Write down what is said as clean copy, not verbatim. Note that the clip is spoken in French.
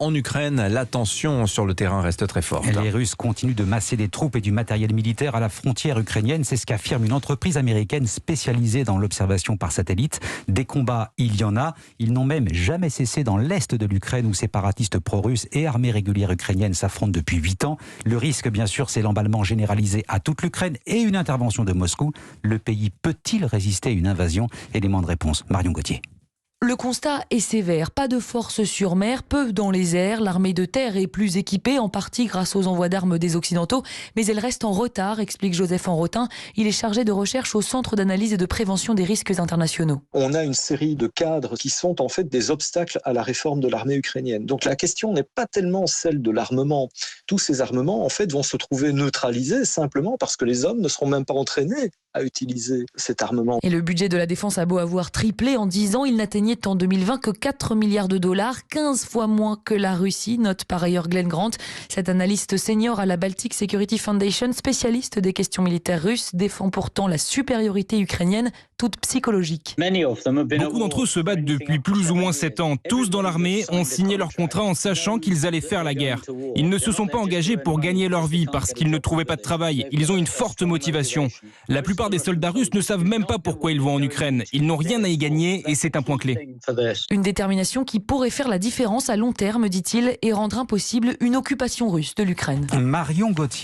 en Ukraine, la tension sur le terrain reste très forte. Les Russes continuent de masser des troupes et du matériel militaire à la frontière ukrainienne. C'est ce qu'affirme une entreprise américaine spécialisée dans l'observation par satellite. Des combats, il y en a. Ils n'ont même jamais cessé dans l'est de l'Ukraine où séparatistes pro-russes et armées régulières ukrainiennes s'affrontent depuis 8 ans. Le risque, bien sûr, c'est l'emballement généralisé à toute l'Ukraine et une intervention de Moscou. Le pays peut-il résister à une invasion? Élément de réponse, Marion Gauthier. Le constat est sévère. Pas de force sur mer, peu dans les airs. L'armée de terre est plus équipée, en partie grâce aux envois d'armes des Occidentaux. Mais elle reste en retard, explique Joseph Enrotin. Il est chargé de recherche au Centre d'analyse et de prévention des risques internationaux. On a une série de cadres qui sont en fait des obstacles à la réforme de l'armée ukrainienne. Donc la question n'est pas tellement celle de l'armement. Tous ces armements, en fait, vont se trouver neutralisés simplement parce que les hommes ne seront même pas entraînés à utiliser cet armement. Et le budget de la défense a beau avoir triplé en 10 ans, il n'atteignait en 2020 que 4 milliards de dollars, 15 fois moins que la Russie, note par ailleurs Glenn Grant. Cet analyste senior à la Baltic Security Foundation, spécialiste des questions militaires russes, défend pourtant la supériorité ukrainienne, toute psychologique. Beaucoup d'entre eux se battent depuis plus ou moins 7 ans. Tous dans l'armée ont signé leur contrat en sachant qu'ils allaient faire la guerre. Ils ne se sont pas engagés pour gagner leur vie parce qu'ils ne trouvaient pas de travail. Ils ont une forte motivation. La plupart des soldats russes ne savent même pas pourquoi ils vont en Ukraine. Ils n'ont rien à y gagner et c'est un point clé. Une détermination qui pourrait faire la différence à long terme, dit-il, et rendre impossible une occupation russe de l'Ukraine. Marion Gauthier.